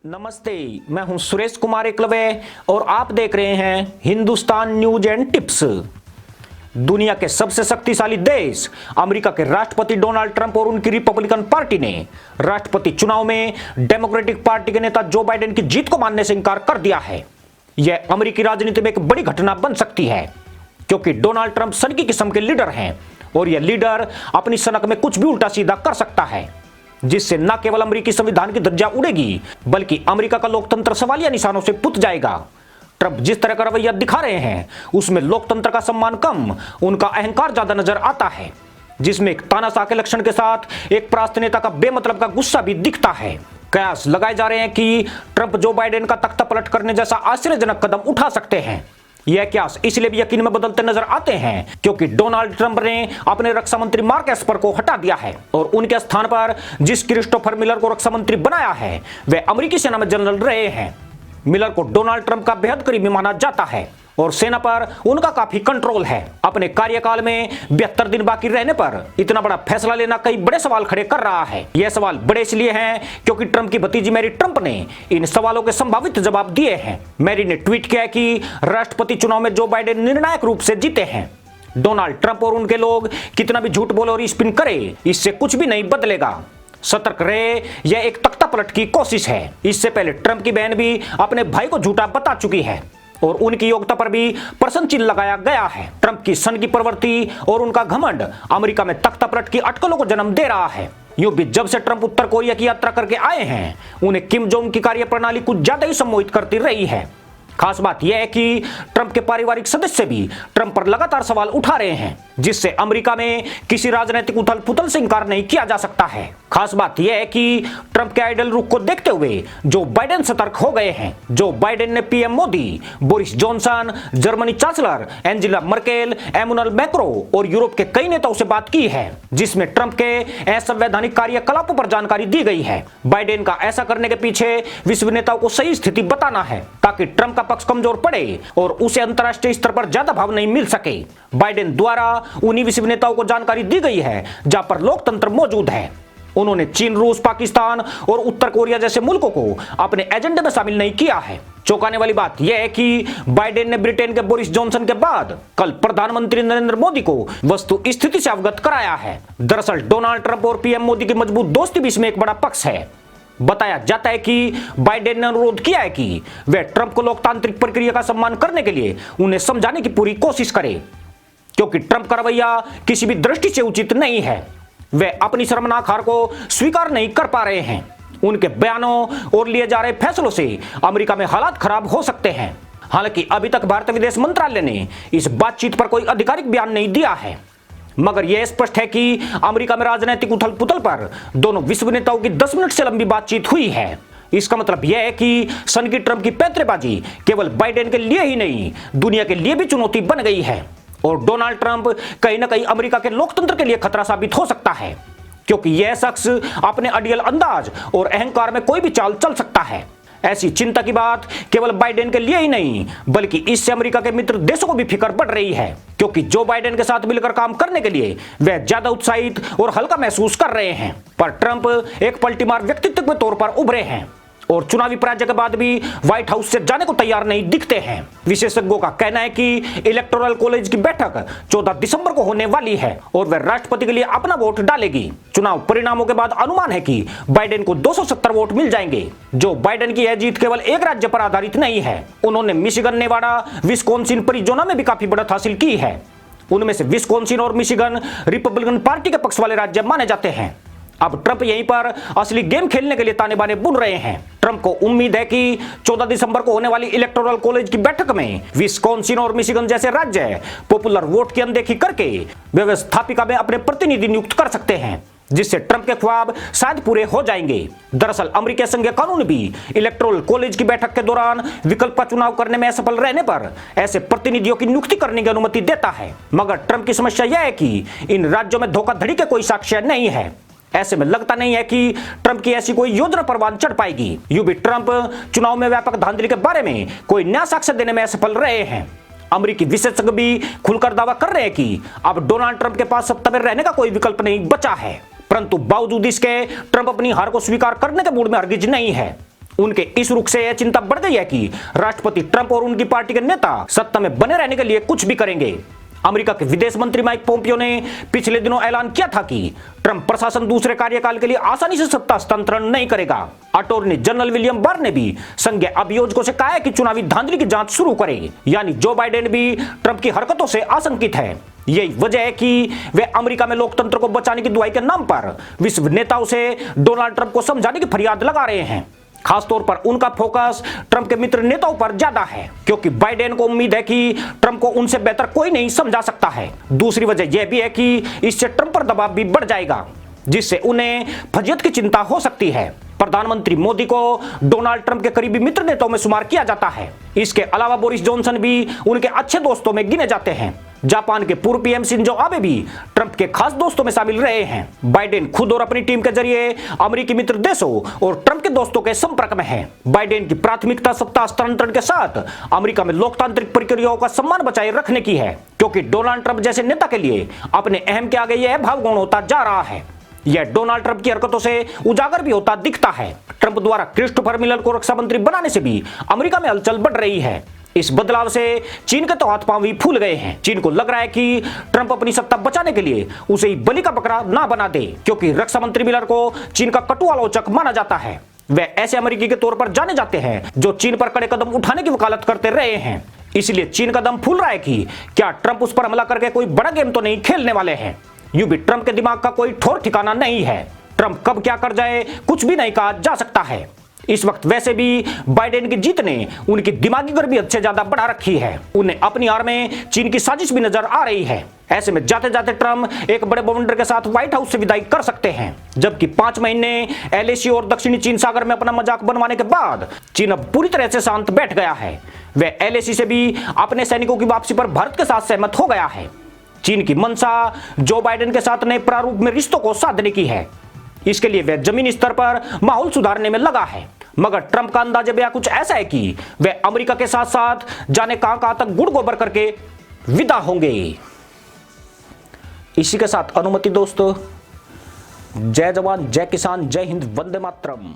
नमस्ते, मैं हूं सुरेश कुमार एकलवे और आप देख रहे हैं हिंदुस्तान न्यूज एंड टिप्स। दुनिया के सबसे शक्तिशाली देश अमेरिका के राष्ट्रपति डोनाल्ड ट्रंप और उनकी रिपब्लिकन पार्टी ने राष्ट्रपति चुनाव में डेमोक्रेटिक पार्टी के नेता जो बाइडेन की जीत को मानने से इनकार कर दिया है। यह अमेरिकी राजनीति में एक बड़ी घटना बन सकती है, क्योंकि डोनाल्ड ट्रंप सनकी किस्म के लीडर हैं और यह लीडर अपनी सनक में कुछ भी उल्टा सीधा कर सकता है, जिससे न केवल अमेरिकी संविधान की ध्वजा उड़ेगी बल्कि अमेरिका का लोकतंत्र सवालिया निशानों से पुत जाएगा। ट्रंप जिस तरह का रवैया दिखा रहे हैं उसमें लोकतंत्र का सम्मान कम, उनका अहंकार ज्यादा नजर आता है, जिसमें एक तानाशाह के लक्षण के साथ एक परास्त नेता का बेमतलब का गुस्सा भी दिखता है। कयास लगाए जा रहे हैं कि ट्रंप जो बाइडेन का तख्ता पलट करने जैसा आश्चर्यजनक कदम उठा सकते हैं। यह कयास इसलिए भी यकीन में बदलते नजर आते हैं क्योंकि डोनाल्ड ट्रंप ने अपने रक्षा मंत्री मार्क एस्पर को हटा दिया है और उनके स्थान पर जिस क्रिस्टोफर मिलर को रक्षा मंत्री बनाया है वे अमेरिकी सेना में जनरल रहे हैं। मिलर को डोनाल्ड ट्रंप का बेहद करीबी माना जाता है और सेना पर उनका काफी कंट्रोल है। अपने कार्यकाल में 72 दिन बाकी रहने पर इतना बड़ा फैसला लेना कई बड़े सवाल खड़े कर रहा है। यह सवाल बड़े इसलिए हैं क्योंकि ट्रंप की भतीजी मैरी ट्रंप ने इन सवालों के संभावित जवाब दिए हैं। मैरी ने ट्वीट किया कि राष्ट्रपति चुनाव में जो बाइडेन निर्णायक रूप से जीते हैं। डोनाल्ड ट्रंप और उनके लोग कितना भी झूठ बोले और स्पिन करे, इससे कुछ भी नहीं बदलेगा। सतर्क रहे, यह एक तख्ता पलट की कोशिश है। इससे पहले ट्रंप की बहन भी अपने भाई को झूठा बता चुकी है और उनकी योग्यता पर भी प्रश्न चिन्ह लगाया गया है। ट्रंप की सन की प्रवृत्ति और उनका घमंड अमेरिका में तख्ता पलट की अटकलों को जन्म दे रहा है। यूं भी जब से ट्रंप उत्तर कोरिया की यात्रा करके आए हैं उन्हें किम जोंग की कार्यप्रणाली कुछ ज्यादा ही सम्मोहित करती रही है। खास बात यह है कि ट्रंप के पारिवारिक सदस्य भी ट्रंप पर लगातार सवाल उठा रहे हैं, जिससे अमेरिका में किसी राजनीतिक उथल पुथल से इंकार नहीं किया जा सकता है। खास बात यह है कि ट्रंप के आइडल रुख को देखते हुए जो बाइडेन सतर्क हो गए हैं। जो बाइडेन ने PM Modi, Boris Johnson, Germany chancellor Angela Merkel, Emmanuel Macron और यूरोप के कई नेताओं से बात की है, जिसमें ट्रंप के असंवैधानिक कार्यकलापों पर जानकारी दी गई है। बाइडेन का ऐसा करने के पीछे विश्व नेताओं को सही स्थिति बताना है ताकि ट्रंप का पक्ष कमजोर पड़े और उसे अंतरराष्ट्रीय स्तर पर ज्यादा भाव नहीं मिल सके। बाइडेन द्वारा उन्हीं विश्व नेताओं को जानकारी दी गई है जहां पर लोकतंत्र मौजूद है। उन्होंने चीन, रूस, पाकिस्तान और उत्तर कोरिया जैसे मुल्कों को अपने एजेंडे में शामिल नहीं किया है। चौंकाने वाली बात यह है कि बाइडेन ने ब्रिटेन के बोरिस जॉनसन के बाद कल प्रधानमंत्री नरेंद्र मोदी को वस्तु स्थिति से अवगत कराया है। दरअसल डोनाल्ड ट्रंप और पीएम मोदी की मजबूत दोस्ती भी इसमें एक बड़ा पक्ष है। बताया जाता है कि बाइडेन ने अनुरोध किया है कि वे ट्रंप को लोकतांत्रिक प्रक्रिया का सम्मान करने के लिए उन्हें समझाने की पूरी कोशिश करें, क्योंकि ट्रंप का रवैया किसी भी दृष्टि से उचित नहीं है। वे अपनी शर्मनाक हार को स्वीकार नहीं कर पा रहे हैं। उनके बयानों और लिए जा रहे फैसलों से अमेरिका में हालात खराब हो सकते हैं। हालांकि अभी तक भारतीय विदेश मंत्रालय ने इस बातचीत पर कोई आधिकारिक बयान नहीं दिया है, मगर यह स्पष्ट है कि अमेरिका में राजनीतिक उथल पुथल पर दोनों विश्व नेताओं की 10 मिनट से लंबी बातचीत हुई है। इसका मतलब यह है कि सन की ट्रंप की पैंतरेबाजी केवल बाइडेन के लिए ही नहीं, दुनिया के लिए भी चुनौती बन गई है और डोनाल्ड ट्रंप कहीं ना कहीं अमेरिका के लोकतंत्र के लिए खतरा साबित हो सकता है, क्योंकि यह शख्स अपने अड़ियल अंदाज और अहंकार में कोई भी चाल चल सकता है। ऐसी चिंता की बात केवल बाइडेन के लिए ही नहीं बल्कि इससे अमेरिका के मित्र देशों को भी फिक्र बढ़ रही है, क्योंकि जो बाइडेन के साथ मिलकर काम करने के लिए वे ज्यादा उत्साहित और हल्का महसूस कर रहे हैं। पर ट्रंप एक पलटीमार व्यक्तित्व के तौर पर उभरे हैं और चुनावी पराजय के बाद भी व्हाइट हाउस से जाने को तैयार नहीं दिखते हैं। विशेषज्ञों का कहना है कि इलेक्टोरल कॉलेज की बैठक 14 दिसंबर को होने वाली है और वह राष्ट्रपति के लिए अपना वोट डालेगी। चुनाव परिणामों के बाद अनुमान है कि बाइडेन को 270 वोट मिल जाएंगे। जो बाइडेन की यह जीत केवल एक राज्य पर आधारित नहीं है, उन्होंने मिशिगन, नेवाडा, विस्कॉन्सिन, परिजोना में भी काफी बढ़त हासिल की है। उनमें से विस्कॉन्सिन और मिशिगन रिपब्लिकन पार्टी के पक्ष वाले राज्य माने जाते हैं। अब ट्रंप यहीं पर असली गेम खेलने के लिए ताने बाने बुन रहे हैं। ट्रंप को उम्मीद है कि 14 दिसंबर को होने वाली इलेक्टोरल कॉलेज की बैठक में विस्कॉन्सिन और मिशिगन जैसे राज्य पॉपुलर वोट की अनदेखी करके व्यवस्थापिका में अपने प्रतिनिधि नियुक्त कर सकते हैं, जिससे ट्रंप के ख्वाब शायद पूरे हो जाएंगे। दरअसल अमेरिकी संघीय कानून भी इलेक्टोरल कॉलेज की बैठक के दौरान विकल्प का चुनाव करने में असफल रहने पर ऐसे प्रतिनिधियों की नियुक्ति करने की अनुमति देता है। मगर ट्रंप की समस्या यह है कि इन राज्यों में धोखाधड़ी के कोई साक्ष्य नहीं है। ऐसे में लगता नहीं है कि ट्रंप की ऐसी कोई योजना परवान चढ़ पाएगी। यूं भी ट्रंप चुनाव में व्यापक धांधली के बारे में कोई नया साक्ष्य देने में असफल रहे हैं। अमेरिकी विशेषज्ञ भी खुलकर दावा कर रहे हैं कि अब डोनाल्ड ट्रंप के पास सत्ता में रहने का कोई विकल्प नहीं बचा है। परंतु बावजूद इसके ट्रंप अपनी हार को स्वीकार करने के मूड में हरगिज नहीं है। उनके इस रुख से यह चिंता बढ़ गई है कि राष्ट्रपति ट्रंप और उनकी पार्टी के नेता सत्ता में बने रहने के लिए कुछ भी करेंगे। अमेरिका के विदेश मंत्री माइक पोम्पियो ने पिछले दिनों ऐलान किया था कि ट्रंप प्रशासन दूसरे कार्यकाल के लिए आसानी से सत्ता हस्तांतरण नहीं करेगा। अटॉर्नी जनरल विलियम बार ने भी संघीय अभियोजकों से कहा है कि चुनावी धांधली की जांच शुरू करें। यानी जो बाइडेन भी ट्रंप की हरकतों से आशंकित है। यही वजह है कि वे अमेरिका में लोकतंत्र को बचाने की दुआई के नाम पर विश्व नेताओं से डोनाल्ड ट्रंप को समझाने की फरियाद लगा रहे हैं। खासतौर पर उनका फोकस ट्रंप के मित्र नेताओं पर ज्यादा है, क्योंकि बाइडेन को उम्मीद है कि ट्रंप को उनसे बेहतर कोई नहीं समझा सकता है। दूसरी वजह यह भी है कि इससे ट्रंप पर दबाव भी बढ़ जाएगा, जिससे उन्हें फजियत की चिंता हो सकती है। प्रधानमंत्री मोदी को डोनाल्ड ट्रंप के करीबी मित्र नेताओं में शुमार किया जाता है। इसके अलावा बोरिस जॉनसन भी उनके अच्छे दोस्तों में गिने जाते हैं। जापान के पूर्व पीएम शिंजो आबे भी ट्रंप के खास दोस्तों में शामिल रहे हैं। बाइडेन खुद और अपनी टीम के जरिए अमेरिकी मित्र देशों और ट्रंप के दोस्तों के संपर्क में है। बाइडेन की प्राथमिकता सत्ता हस्तांतरण के साथ अमेरिका में लोकतांत्रिक प्रक्रियाओं का सम्मान बचाए रखने की है, क्योंकि डोनाल्ड ट्रंप जैसे नेता के लिए अपने अहम के आगे यह भावगुण होता जा रहा है। यह डोनाल्ड ट्रंप की हरकतों से उजागर भी होता दिखता है। ट्रंप द्वारा क्रिस्टोफर मिलर को रक्षा मंत्री बनाने से भी अमेरिका में हलचल बढ़ रही है। इस बदलाव से चीन के तो हाथ पांव भी फूल गए हैं। चीन को लग रहा है कि ट्रंप अपनी सत्ता बचाने के लिए उसे ही बलि का बकरा ना बना दे, क्योंकि रक्षा मंत्री मिलर को चीन का कटु आलोचक माना जाता है। वे ऐसे अमेरिकी के तौर पर जाने जाते हैं जो चीन पर कड़े कदम उठाने की वकालत करते रहे हैं। इसलिए चीन का दम फूल रहा है कि क्या ट्रंप उस पर हमला करके कोई बड़ा गेम तो नहीं खेलने वाले हैं। यूं भी ट्रंप के दिमाग का कोई ठोर ठिकाना नहीं है। ट्रंप कब क्या कर जाए कुछ भी नहीं कहा जा सकता है। इस वक्त वैसे भी बाइडेन की जीत ने उनकी दिमागी गर्मी हद से ज्यादा बढ़ा रखी है। उन्हें अपनी आड़ में चीन की साजिश भी नजर आ रही है। ऐसे में जाते जाते ट्रंप एक बड़े बवंडर के साथ व्हाइट हाउस से विदाई कर सकते हैं, जबकि 5 महीने एलएसी और दक्षिणी चीन सागर में अपना मजाक बनवाने के बाद चीन अब पूरी तरह से शांत बैठ गया है। वह एलएसी से भी अपने सैनिकों की वापसी पर भारत के साथ सहमत हो गया है। चीन की मंशा जो बाइडेन के साथ नए प्रारूप में रिश्तों को साधने की है। इसके लिए वह जमीनी स्तर पर माहौल सुधारने में लगा है। मगर ट्रंप का अंदाजा भी कुछ ऐसा है कि वह अमेरिका के साथ साथ जाने कहां तक गुड़ गोबर करके विदा होंगे। इसी के साथ अनुमति दोस्तों, जय जवान जय किसान जय हिंद वंदे मातरम।